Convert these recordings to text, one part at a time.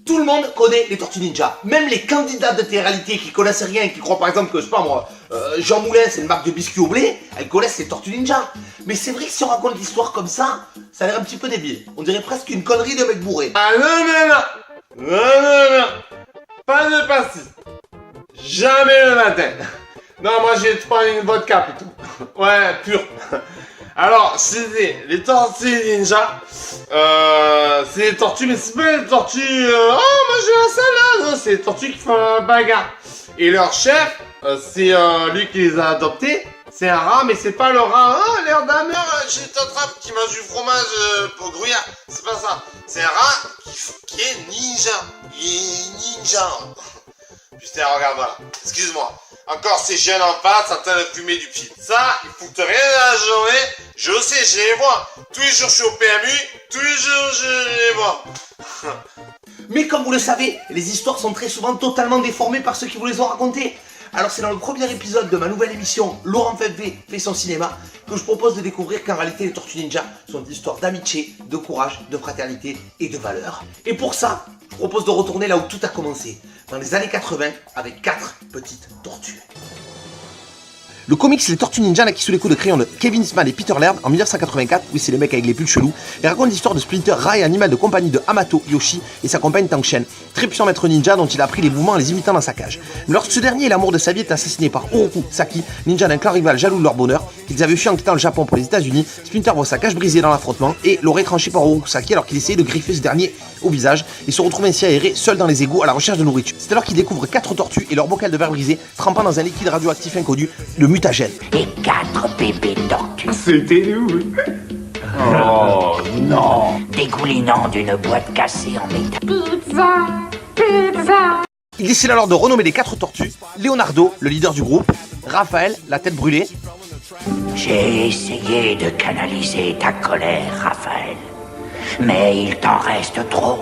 Tout le monde connaît les Tortues Ninja. Même les candidats de télé-réalité qui connaissent rien et qui croient par exemple que, je sais pas moi, Jean Moulin c'est une marque de biscuits au blé, elles connaissent les Tortues Ninja. Mais c'est vrai que si on raconte l'histoire comme ça a l'air un petit peu débile. On dirait presque une connerie de mec bourré. Ah non, pas de pastis. Jamais le matin. Non, moi j'ai pris une vodka plutôt. Ouais, pure. Alors, c'est les tortues ninja. C'est des tortues, mais c'est pas des tortues. Oh, manger la salade. C'est des tortues qui font un bagarre. Et leur chef, c'est lui qui les a adoptés. C'est un rat, mais c'est pas le rat. Oh, l'air d'un mère, j'ai t'attrape qui mange du fromage pour gruyère. C'est pas ça. C'est un rat qui est ninja. Il est ninja. Putain, regarde, voilà. Excuse-moi. Encore ces jeunes en face, en train de fumer du pied. Ça, ils foutent rien à la journée. Je sais, je les vois. Tous les jours, je suis au PMU. Tous les jours, je les vois. Mais comme vous le savez, les histoires sont très souvent totalement déformées par ceux qui vous les ont racontées. Alors c'est dans le premier épisode de ma nouvelle émission Laurent FFV fait son cinéma que je propose de découvrir qu'en réalité les Tortues Ninja sont des histoires d'amitié, de courage, de fraternité et de valeur. Et pour ça, je propose de retourner là où tout a commencé, dans les années 80 avec 4 petites tortues. Le comics Les Tortues Ninja naquit sous les coups de crayon de Kevin Eastman et Peter Laird en 1984, oui c'est les mecs avec les pulls chelous, et raconte l'histoire de Splinter, rat et animal de compagnie de Hamato Yoshi et sa compagne Tang Shen, très puissant maître ninja dont il a appris les mouvements en les imitant dans sa cage. Mais lorsque ce dernier et l'amour de sa vie est assassiné par Oroku Saki, ninja d'un clan rival jaloux de leur bonheur, qu'ils avaient fui en quittant le Japon pour les États-Unis, Splinter voit sa cage brisée dans l'affrontement et l'aurait tranché par Oroku Saki alors qu'il essayait de griffer ce dernier au visage et se retrouve ainsi aéré seul dans les égouts à la recherche de nourriture. C'est alors qu'il découvre 4 tortues et leur bocal de verre brisé trempant dans un liquide radioactif inconnu, le mutagène. Et 4 bébés tortues. C'était nous. Oh non. Dégoulinant d'une boîte cassée en métal. Pizza. Il décide alors de renommer les 4 tortues Leonardo, le leader du groupe, Raphaël, la tête brûlée. J'ai essayé de canaliser ta colère, Raphaël. Mais il t'en reste trop.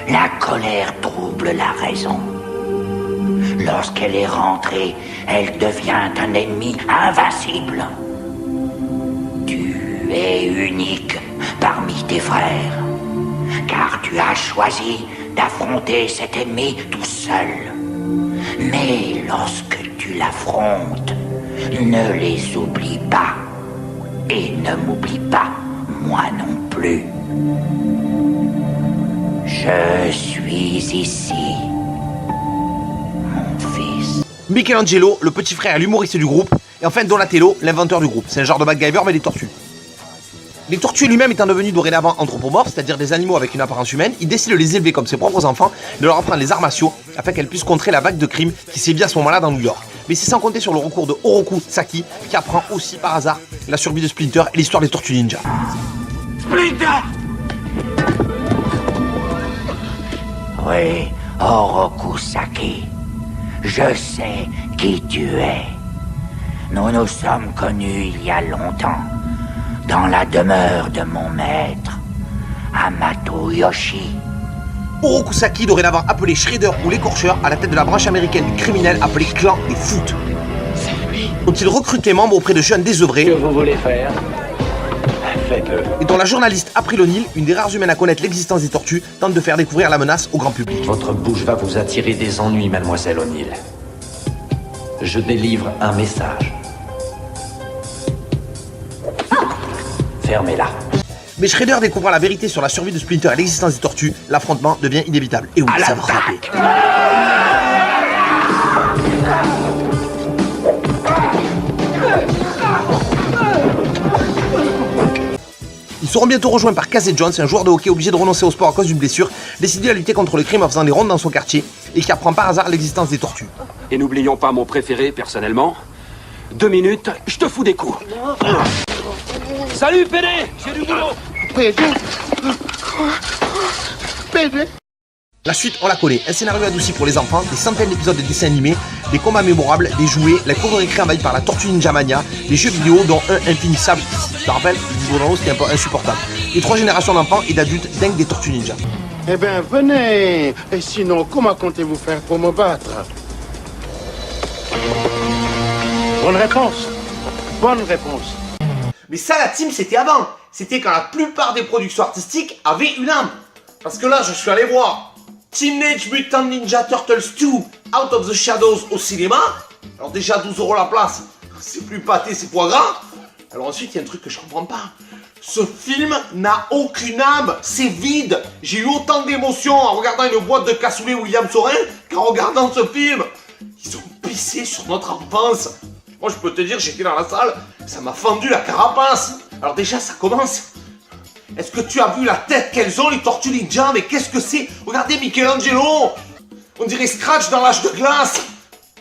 La colère trouble la raison. Lorsqu'elle est rentrée, elle devient un ennemi invincible. Tu es unique parmi tes frères, car tu as choisi d'affronter cet ennemi tout seul. Mais lorsque tu l'affrontes, ne les oublie pas. Et ne m'oublie pas, moi non plus. Je suis ici. Michelangelo, le petit frère et l'humoriste du groupe, et enfin Donatello, l'inventeur du groupe. C'est un genre de MacGyver mais des tortues. Les tortues lui-même étant devenues dorénavant anthropomorphes, c'est-à-dire des animaux avec une apparence humaine, il décide de les élever comme ses propres enfants, de leur apprendre les arts martiaux, afin qu'elles puissent contrer la vague de crimes qui sévit à ce moment-là dans New York. Mais c'est sans compter sur le recours de Oroku Saki, qui apprend aussi par hasard la survie de Splinter et l'histoire des Tortues Ninja. Splinter! Oui, Oroku Saki. Je sais qui tu es. Nous nous sommes connus il y a longtemps, dans la demeure de mon maître, Hamato Yoshi. Oroku Saki, dorénavant appelé Shredder ou l'écorcheur, à la tête de la branche américaine du criminel appelée Clan des Foot. C'est lui. Dont il recrute les membres auprès de jeunes désœuvrés. Que vous voulez faire? Faites-le. Et dont la journaliste April O'Neil, une des rares humaines à connaître l'existence des tortues, tente de faire découvrir la menace au grand public. Votre bouche va vous attirer des ennuis, mademoiselle O'Neil. Je délivre un message. Fermez-la. Mais Shredder découvrant la vérité sur la survie de Splinter et l'existence des tortues, l'affrontement devient inévitable. Et oui, ça va frapper. Ils seront bientôt rejoints par Casey Jones, un joueur de hockey obligé de renoncer au sport à cause d'une blessure, décidé à lutter contre le crime en faisant des rondes dans son quartier, et qui apprend par hasard l'existence des tortues. Et n'oublions pas mon préféré, personnellement. 2 minutes, je te fous des coups. Salut, PD, j'ai du boulot. Bébé. La suite, on la connaît. Un scénario adouci pour les enfants, des centaines d'épisodes de dessins animés, des combats mémorables, des jouets, la cour de récré envahie par la Tortue Ninja Mania, des jeux vidéo dont un infinissable. Tu te rappelles, le niveau dans l'eau c'était un peu insupportable. Et 3 générations d'enfants et d'adultes dingues des Tortues Ninja. Eh ben, venez. Et sinon, comment comptez-vous faire pour me battre? Bonne réponse. Bonne réponse. Mais ça, la team, c'était avant. C'était quand la plupart des productions artistiques avaient une âme. Parce que là, je suis allé voir Teenage Mutant Ninja Turtles 2 Out of the Shadows au cinéma. Alors déjà 12 € la place, c'est plus pâté, c'est foie gras. Alors ensuite, il y a un truc que je comprends pas. Ce film n'a aucune âme, c'est vide. J'ai eu autant d'émotions en regardant une boîte de cassoulet William Sorin qu'en regardant ce film. Ils ont pissé sur notre enfance. Moi, je peux te dire, j'étais dans la salle, ça m'a fendu la carapace. Alors déjà, ça commence. Est-ce que tu as vu la tête qu'elles ont, les Tortues Ninja? Mais qu'est-ce que c'est? Regardez Michelangelo. On dirait Scratch dans l'âge de glace.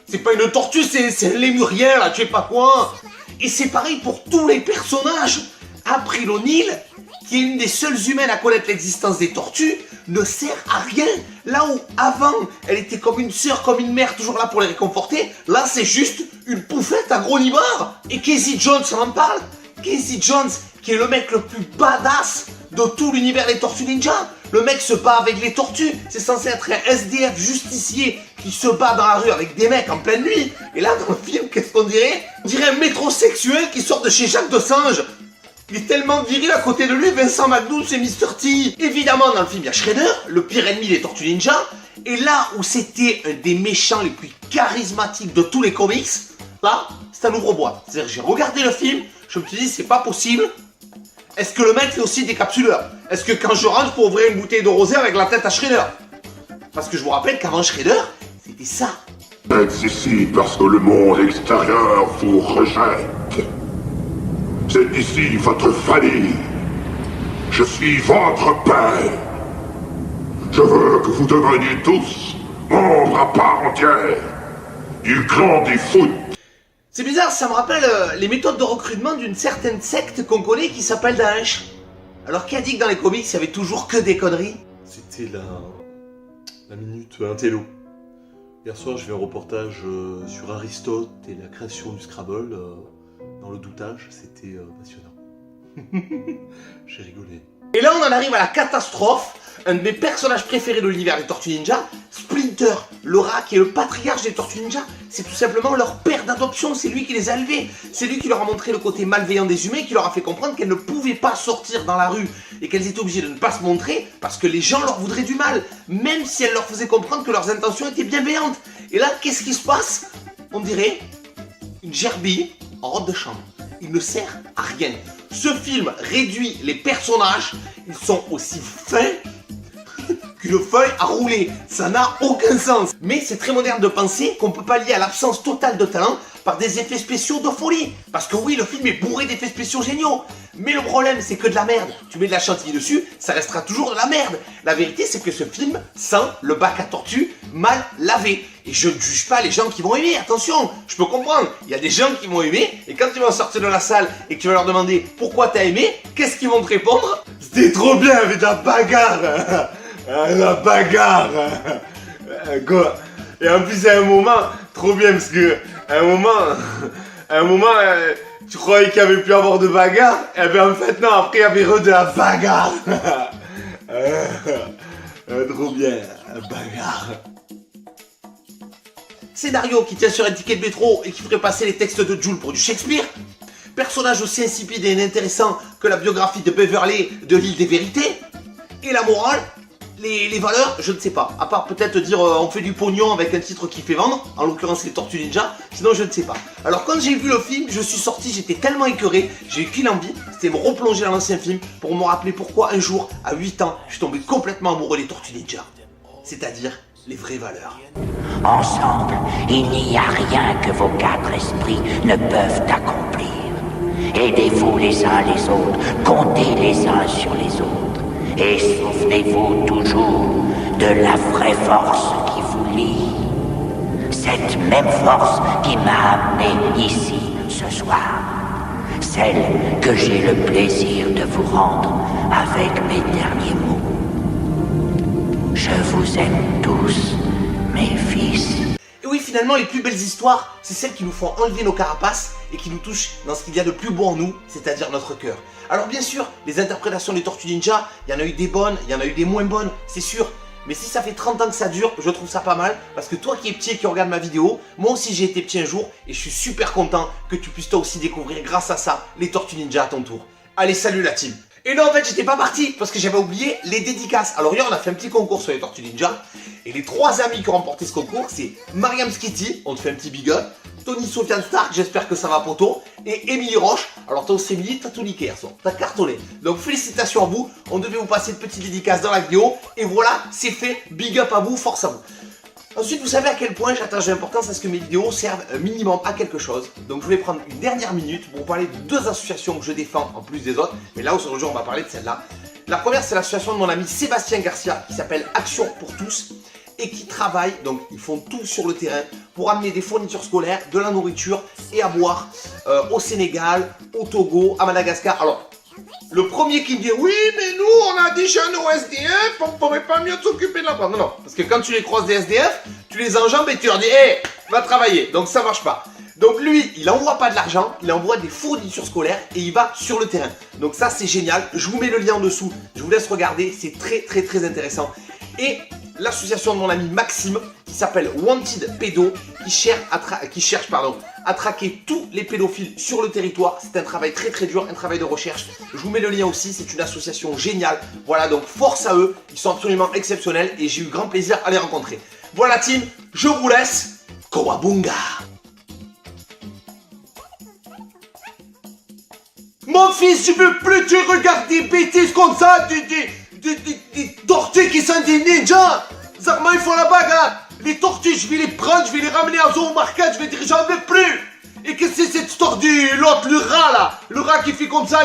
C'est pas une tortue, c'est un lémurien, là, tu sais pas quoi. Et c'est pareil pour tous les personnages. April O'Neil, qui est une des seules humaines à connaître l'existence des tortues, ne sert à rien. Là où avant, elle était comme une sœur, comme une mère, toujours là pour les réconforter, là c'est juste une pouffette à gros nibards. Et Casey Jones, on en parle? Casey Jones, qui est le mec le plus badass de tout l'univers des Tortues Ninja. Le mec se bat avec les tortues, c'est censé être un SDF justicier qui se bat dans la rue avec des mecs en pleine nuit. Et là, dans le film, qu'est-ce qu'on dirait? On dirait un métrosexuel qui sort de chez Jacques Desange. Il est tellement viril à côté de lui, Vincent McDougall et Mr. T. Évidemment, dans le film, il y a Shredder, le pire ennemi des Tortues Ninja. Et là où c'était un des méchants les plus charismatiques de tous les comics, là, c'est un ouvre-boîte. C'est-à-dire, j'ai regardé le film, je me suis dit, c'est pas possible. Est-ce que le mec fait aussi des capsuleurs? Est-ce que quand je rentre, faut ouvrir une bouteille de rosé avec la tête à Shredder? Parce que je vous rappelle qu'avant Shredder, c'était ça. Vous êtes ici parce que le monde extérieur vous rejette. C'est ici votre famille. Je suis votre père. Je veux que vous deveniez tous membres à part entière du clan des foot. C'est bizarre, ça me rappelle les méthodes de recrutement d'une certaine secte qu'on connaît qui s'appelle Daesh. Alors qui a dit que dans les comics, il y avait toujours que des conneries? C'était la minute intello. Hier soir, j'ai vu un reportage sur Aristote et la création du Scrabble. Dans le doutage, c'était passionnant. J'ai rigolé. Et là, on en arrive à la catastrophe. Un de mes personnages préférés de l'univers des Tortues Ninja, Splinter, le rat qui est le patriarche des Tortues Ninja, c'est tout simplement leur père d'adoption, c'est lui qui les a élevés, c'est lui qui leur a montré le côté malveillant des humains, qui leur a fait comprendre qu'elles ne pouvaient pas sortir dans la rue et qu'elles étaient obligées de ne pas se montrer parce que les gens leur voudraient du mal, même si elles leur faisaient comprendre que leurs intentions étaient bienveillantes. Et là, qu'est-ce qui se passe? On dirait une gerbille en robe de chambre. Il ne sert à rien. Ce film réduit les personnages, ils sont aussi fins qu'une feuille à rouler. Ça n'a aucun sens. Mais c'est très moderne de penser qu'on peut pallier à l'absence totale de talent par des effets spéciaux de folie. Parce que oui, le film est bourré d'effets spéciaux géniaux. Mais le problème, c'est que de la merde. Tu mets de la chantilly dessus, ça restera toujours de la merde. La vérité, c'est que ce film sent le bac à tortue mal lavé. Et je ne juge pas les gens qui vont aimer, attention, je peux comprendre. Il y a des gens qui vont aimer, et quand tu vas sortir de la salle et que tu vas leur demander pourquoi t'as aimé, qu'est-ce qu'ils vont te répondre? C'était trop bien avec la bagarre. La bagarre. Quoi. Et en plus, à un moment, trop bien, parce que à un moment, tu croyais qu'il n'y avait plus à avoir de bagarre, et bien en fait, non, après, il y avait de la bagarre. Trop bien, la bagarre. Scénario qui tient sur un ticket de métro et qui ferait passer les textes de Jules pour du Shakespeare. Personnage aussi insipide et inintéressant que la biographie de Beverly de l'île des vérités. Et la morale, les valeurs, je ne sais pas. À part peut-être dire on fait du pognon avec un titre qui fait vendre, en l'occurrence les Tortues Ninja, sinon je ne sais pas. Alors quand j'ai vu le film, je suis sorti, j'étais tellement écœuré, j'ai eu qu'une envie, c'était me replonger dans l'ancien film pour me rappeler pourquoi un jour, à 8 ans, je suis tombé complètement amoureux des Tortues Ninja. C'est-à-dire les vraies valeurs. Ensemble, il n'y a rien que vos 4 esprits ne peuvent accomplir. Aidez-vous les uns les autres, comptez les uns sur les autres. Et souvenez-vous toujours de la vraie force qui vous lie. Cette même force qui m'a amené ici ce soir. Celle que j'ai le plaisir de vous rendre avec mes derniers mots. Je vous aime tous, mes fils. Et oui, finalement, les plus belles histoires, c'est celles qui nous font enlever nos carapaces et qui nous touchent dans ce qu'il y a de plus beau en nous, c'est-à-dire notre cœur. Alors bien sûr, les interprétations des Tortues Ninja, il y en a eu des bonnes, il y en a eu des moins bonnes, c'est sûr. Mais si ça fait 30 ans que ça dure, je trouve ça pas mal, parce que toi qui es petit et qui regarde ma vidéo, moi aussi j'ai été petit un jour, et je suis super content que tu puisses toi aussi découvrir grâce à ça les Tortues Ninja à ton tour. Allez, salut la team! Et non, en fait, j'étais pas parti parce que j'avais oublié les dédicaces. Alors hier, on a fait un petit concours sur les Tortues Ninja. Et les 3 amis qui ont remporté ce concours, c'est Mariam Skitty, on te fait un petit big up. Tony Sofiane Stark, j'espère que ça va poto. Et Émilie Roche. Alors toi aussi, Émilie, t'as tout niqué, garçon. T'as cartonné. Donc félicitations à vous. On devait vous passer une petite dédicace dans la vidéo. Et voilà, c'est fait. Big up à vous, force à vous. Ensuite, vous savez à quel point j'attache de l'importance à ce que mes vidéos servent un minimum à quelque chose. Donc je vais prendre une dernière minute pour vous parler de 2 associations que je défends en plus des autres. Mais là, aujourd'hui, on va parler de celle-là. La première, c'est l'association de mon ami Sébastien Garcia qui s'appelle Action pour tous et qui travaille, donc ils font tout sur le terrain pour amener des fournitures scolaires, de la nourriture et à boire au Sénégal, au Togo, à Madagascar. Alors, le premier qui me dit oui mais nous on a déjà nos SDF, on pourrait pas mieux s'occuper de la bande. Non, non, parce que quand tu les croises des SDF, tu les enjambes et tu leur dis hé, va travailler, donc ça marche pas. Donc lui, il envoie pas de l'argent, il envoie des fournitures scolaires et il va sur le terrain. Donc ça c'est génial, je vous mets le lien en dessous, je vous laisse regarder, c'est très intéressant. Et l'association de mon ami Maxime, qui s'appelle Wanted Pédo, qui cherche à traquer tous les pédophiles sur le territoire. C'est un travail très dur, un travail de recherche. Je vous mets le lien aussi, c'est une association géniale. Voilà, donc force à eux, ils sont absolument exceptionnels et j'ai eu grand plaisir à les rencontrer. Voilà team, je vous laisse. Kowabunga! Mon fils, je veux plus te regarder des bêtises comme ça, des tortues qui sont des ninjas. Zarma, ils font la bagarre. Les tortues, je vais les prendre, je vais les ramener à Zoo Market, je vais dire j'en veux plus. Et qu'est-ce que c'est cette histoire du l'autre, le rat là? Le rat qui fait comme ça,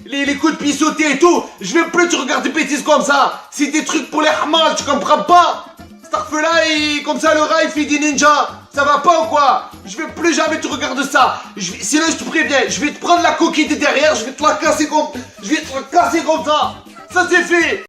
les coups de pied sautés et tout. Je veux plus te regarder des bêtises comme ça. C'est des trucs pour les hamas, tu comprends pas? Cet arfe-là, comme ça, le rat, il fait des ninjas. Ça va pas ou quoi? Je vais plus jamais te regarder ça. Sinon, je te préviens, je vais te prendre la coquille de derrière, je vais te la casser comme ça. Ça, c'est fait.